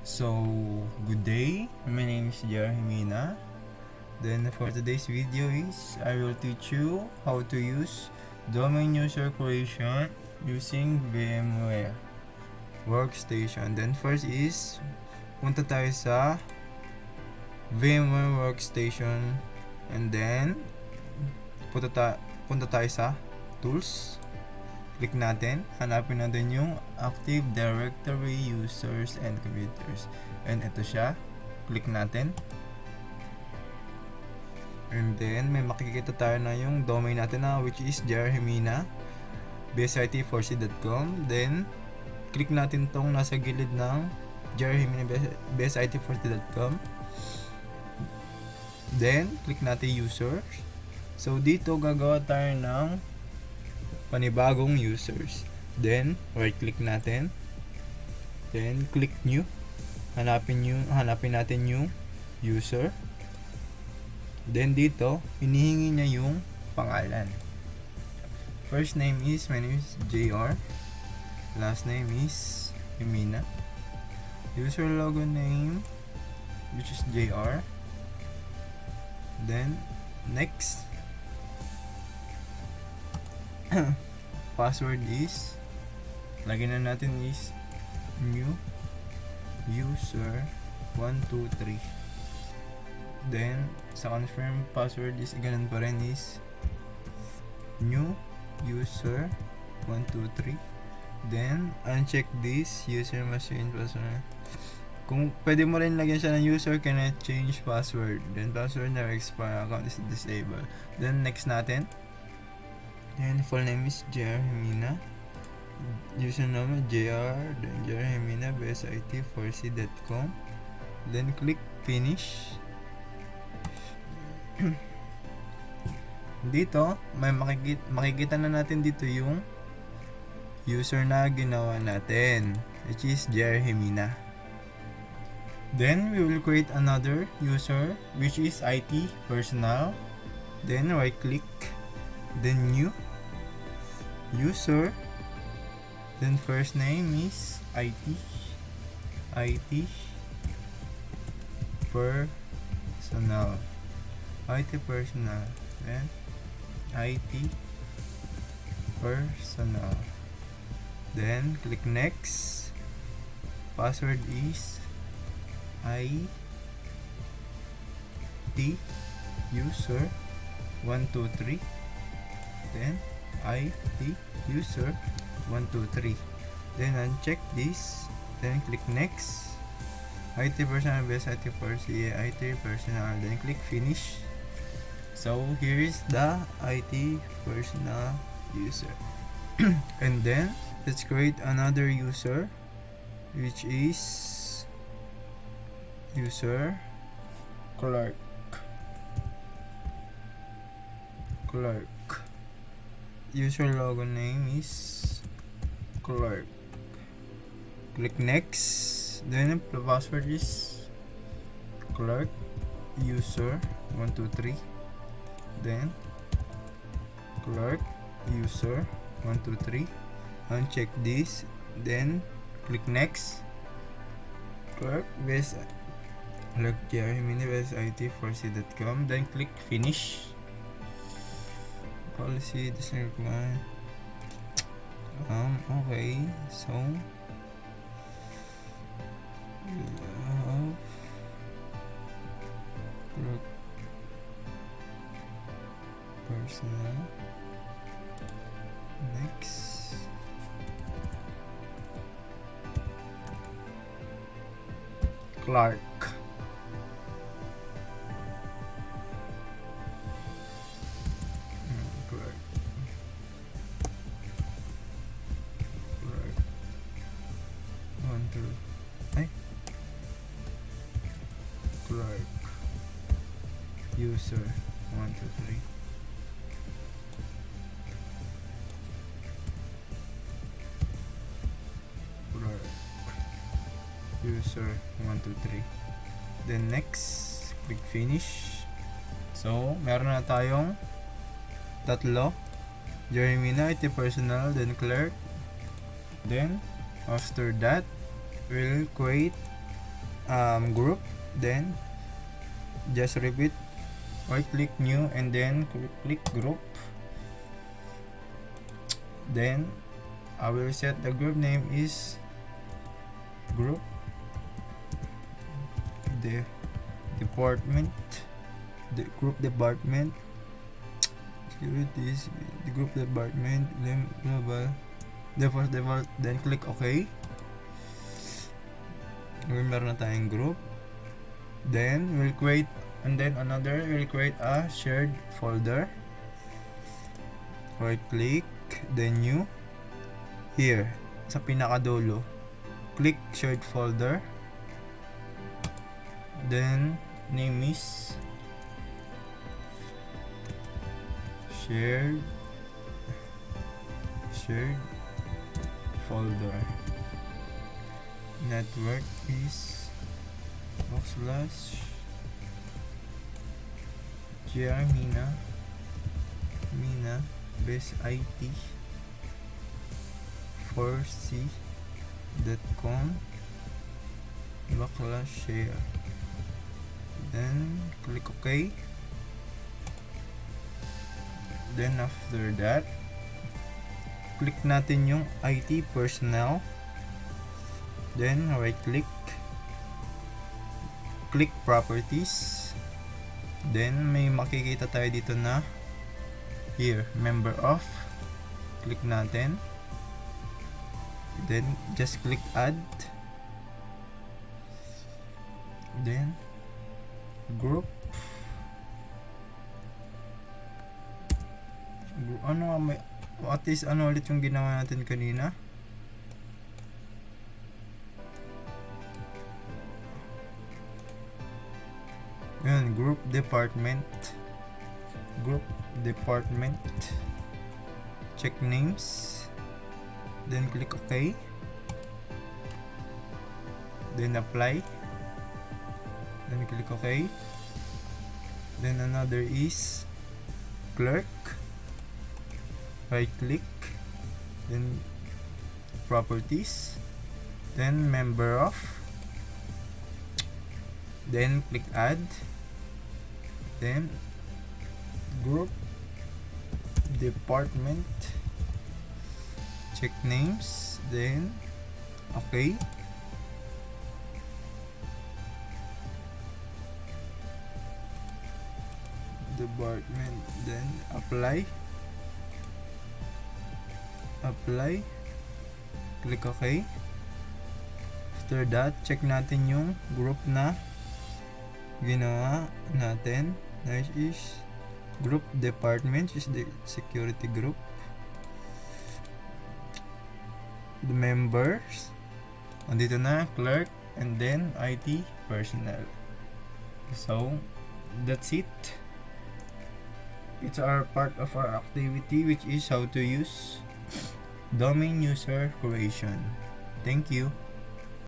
So, good day. My name is Jer Jimena. Then for today's video is I will teach you how to use domain user creation using VMware Workstation. Then first is punta tayo sa VMware Workstation and then punta tayo sa Tools. Click natin, hanapin natin yung Active Directory Users and Computers. And ito siya. Click natin. And then, may makikita tayo na yung domain natin na which is jerjimena bsit4c.com. Then, click natin tong nasa gilid ng jerjimena bsit4c.com. Then, click natin users. So, dito gagawa tayo ng panibagong users. Then, right click natin. Then, click new. Hanapin natin yung user. Then, dito, hinihingi niya yung pangalan. First name is, my name is JR. Last name is Jimena. User logo name, which is JR. Then, next. Password is, lagyan na natin is new user 123. Then sa confirm password is ganun pa rin is new user 123. Then uncheck this user must change password. Kung pwede mo rin lagyan siya ng user cannot change password, then password never expire, account is disabled. Then next natin. Then full name is JR Jimena. Username JR, then JR Jimena bsit4c.com. Then click finish. Dito, may makikita na natin dito yung user na ginawa natin, which is JR Jimena. Then we will create another user which is IT personal. Then right click, then new user, then first name is IT personal, then IT personal, then click next. Password is IT user 123, then IT user 123. Then uncheck this, then click next. IT personal best IT4C, IT personal, then click finish. So here is the IT personal user. And then let's create another user which is user clerk. User logo name is clerk. Click next. Then the password is clerk user 123. Then clerk user 123. Uncheck this. Then click next. Clerk jerjimena bsit4c.com. Then click finish. Policy doesn't require. Okay, so personal. Next. Clark. Clark user 123. Clark user 123. Then next, click finish. So meron na tayong tatlo. Jerjimena, IT personal, then clerk. Then after that, we'll create group, then just repeat, right click new, and then click group. Then I will set the group name is group the department, the group department securities, the group department, then global default, then click OK. Meron na tayong group. Then we'll create, and then we'll create a shared folder. Right click, then new. Here sa pinakadulo, click shared folder, then name is shared folder. Network is /gr Mina best IT 4c.com /share. Then click OK. Then after that, click natin yung IT personnel. Then right click properties. Then may makikita tayo dito na here, member of. Click natin. Then just click add. Then group. At least ulit yung ginawa natin kanina. Yun, group department, check names, then click OK, then apply, then click OK. Then another is clerk, right click, then properties, then member of, then click add, then group department, check names, then OK. Department, then apply, click OK. After that, check natin yung group na ginawa natin. Next is group department, is the security group. The members, andito na, clerk, and then IT personnel. So that's it. It's our part of our activity, which is how to use domain user creation. Thank you.